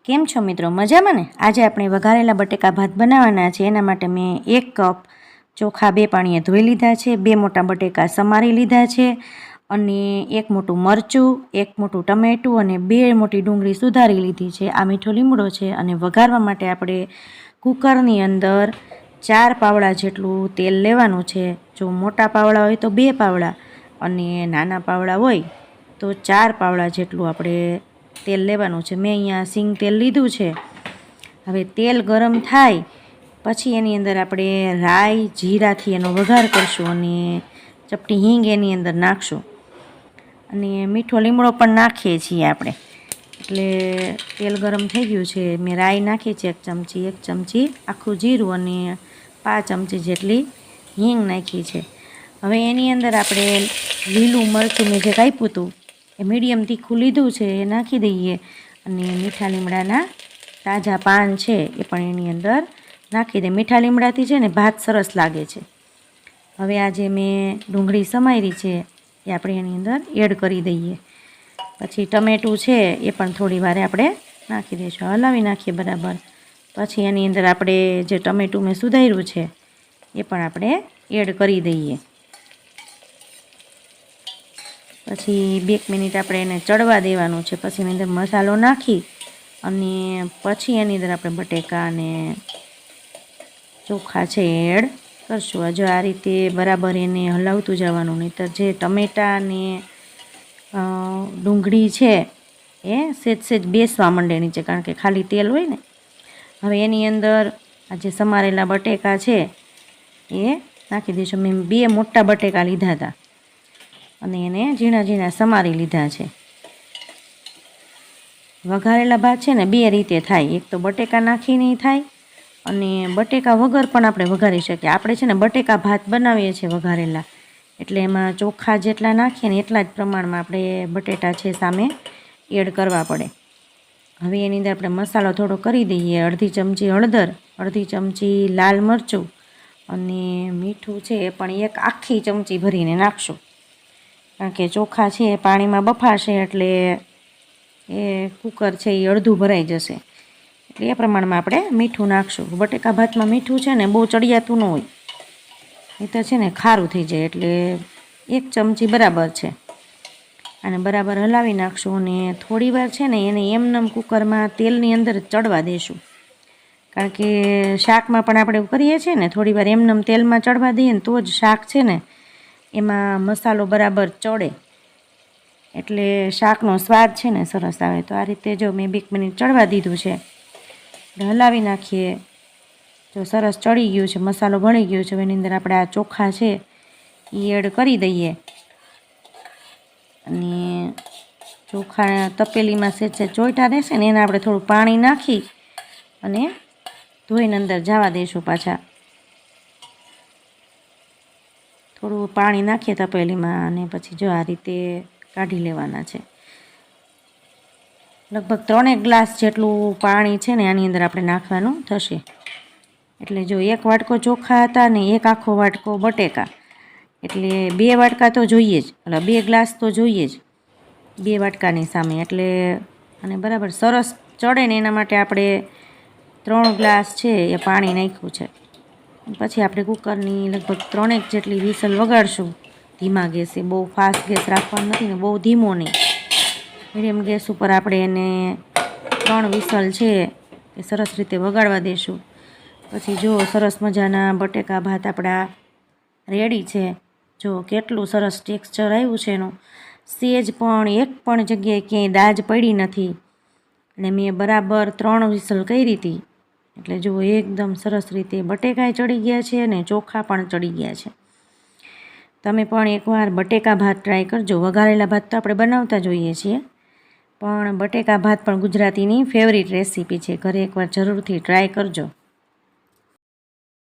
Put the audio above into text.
કેમ છો મિત્રો? મજામાં ને? આજે આપણે વઘારેલા બટેકા ભાત બનાવવાના છે. એના માટે મેં 1 કપ ચોખા 2 પાણીએ ધોઈ લીધા છે, 2 મોટા બટેકા સમારી લીધા છે અને 1 મોટું મરચું, 1 મોટું ટમેટું અને 2 મોટી ડુંગળી સુધારી લીધી છે. આ મીઠો લીમડો છે અને વઘારવા માટે આપણે કુકરની અંદર 4 પાવડા જેટલું તેલ લેવાનું છે. જો મોટા પાવડા હોય તો 2 પાવડા અને નાના પાવડા હોય તો 4 પાવડા જેટલું આપણે તેલ લેવાનું છે. મેં અહીંયા સિંગ તેલ લીધું છે. હવે તેલ ગરમ થાય પછી એની અંદર આપણે રાઈ જીરાથી એનો વઘાર કરશું અને ચપટી હિંગ એની અંદર નાખશું અને મીઠો લીમડો પણ નાખીએ છીએ આપણે. એટલે તેલ ગરમ થઈ ગયું છે. મેં રાઈ નાખી છે 1 ચમચી આખું જીરું અને 5 ચમચી જેટલી હિંગ નાખી છે. હવે એની અંદર આપણે લીલું મરચું મેં જે કાપ્યું હતું એ મીડિયમ તીખું લીધું છે એ નાખી દઈએ અને મીઠા લીમડાના તાજા પાન છે એ પણ એની અંદર નાખી દઈએ. મીઠા લીમડાથી છે ને ભાત સરસ લાગે છે. હવે આ જે મેં ડુંગળી સમારી છે એ આપણે એની અંદર એડ કરી દઈએ. પછી ટમેટું છે એ પણ થોડી વાર આપણે નાખી દઈશું, હલાવી નાખીએ બરાબર. પછી એની અંદર આપણે જે ટમેટું મેં સુધાર્યું છે એ પણ આપણે એડ કરી દઈએ. પછી 2 મિનિટ આપણે એને ચડવા દેવાનું છે. પછી એની અંદર મસાલો નાખી અને પછી એની અંદર આપણે બટેકા અને ચોખા છે એડ કરશું. જો આ રીતે બરાબર એને હલાવતું જવાનું, નહીંતર જે ટમેટા અને ડુંગળી છે એ સેજ બેસવા માંડે નીચે, કારણ કે ખાલી તેલ હોય ને. હવે એની અંદર આ જે સમારેલા બટેકા છે એ નાખી દઈશું. મેં 2 મોટા બટેકા લીધા હતા અને એને ઝીણા ઝીણા સમારી લીધા છે. વઘારેલા ભાત છે ને 2 રીતે થાય. એક તો બટેકા નાખીને થાય અને બટેકા વગર પણ આપણે વઘારી શકીએ. આપણે છે ને બટેકા ભાત બનાવીએ છીએ વઘારેલા, એટલે એમાં ચોખા જેટલા નાખીએ ને એટલા જ પ્રમાણમાં આપણે બટેટા છે સામે એડ કરવા પડે. હવે એની અંદર આપણે મસાલો થોડો કરી દઈએ. 1/2 ચમચી હળદર, 1/2 ચમચી લાલ મરચું અને મીઠું છે એ પણ 1 આખી ચમચી ભરીને નાખશું, કારણ કે ચોખા છે એ પાણીમાં બફાશે એટલે એ કુકર છે એ અડધું ભરાઈ જશે. એટલે એ પ્રમાણમાં આપણે મીઠું નાખશું. બટેકા ભાતમાં મીઠું છે ને બહુ ચડિયાતું ન હોય, એ તો છે ને ખારું થઈ જાય. એટલે 1 ચમચી બરાબર છે. અને બરાબર હલાવી નાખશું અને થોડી વાર છે ને એને એમનેમ કુકરમાં તેલની અંદર ચડવા દઈશું, કારણ કે શાકમાં પણ આપણે કરીએ છીએ ને, થોડી વાર એમનેમ તેલમાં ચડવા દઈએ ને તો જ શાક છે ને એમાં મસાલો બરાબર ચડે, એટલે શાકનો સ્વાદ છે ને સરસ આવે. તો આ રીતે જો મેં 2 મિનિટ ચડવા દીધું છે, હલાવી નાખીએ. જો સરસ ચડી ગયું છે, મસાલો ભળી ગયો છે. એની અંદર આપણે આ ચોખા છે એ એડ કરી દઈએ અને ચોખા તપેલીમાં સેજ ચોઈટા રહેશે ને એને આપણે થોડું પાણી નાખી અને ધોઈને અંદર જવા દઈશું. પાછા થોડું પાણી નાખીએ તપેલીમાં અને પછી જો આ રીતે કાઢી લેવાના છે. લગભગ 3 ગ્લાસ જેટલું પાણી છે ને આની અંદર આપણે નાખવાનું થશે. એટલે જો 1 વાટકો ચોખા હતા ને 1 આખો વાટકો બટેકા, એટલે 2 વાટકા તો જોઈએ જ, એટલે 2 ગ્લાસ તો જોઈએ જ 2 વાટકાની સામે. એટલે અને બરાબર સરસ ચડે ને એના માટે આપણે 3 ગ્લાસ છે એ પાણી નાખ્યું છે. પછી આપણે કુકરની લગભગ 3 જેટલી વિસલ વગાડશું ધીમા ગેસે. બહુ ફાસ્ટ ગેસ રાખવાનો નથી ને બહુ ધીમો નહીં, મીડિયમ ગેસ ઉપર આપણે એને 3 વિસલ છે એ સરસ રીતે વગાડવા દઈશું. પછી જો સરસ મજાના બટેકા ભાત આપણા રેડી છે. જો કેટલું સરસ ટેક્સચર આવ્યું છે એનું, સેજ પણ એક પણ જગ્યાએ ક્યાંય દાજ પડી નથી. અને મેં બરાબર 3 વિસલ કરી હતી, એટલે જો એકદમ સરસ રીતે બટેકાય ચડી ગયા છે અને ચોખા પણ ચડી ગયા છે. તમે પણ એકવાર બટેકા ભાત ટ્રાય કરજો. વઘારેલા ભાત તો આપણે બનાવતા જોઈએ છીએ, પણ બટેકા ભાત પણ ગુજરાતીની ફેવરિટ રેસીપી છે. ઘરે એકવાર જરૂરથી ટ્રાય કરજો.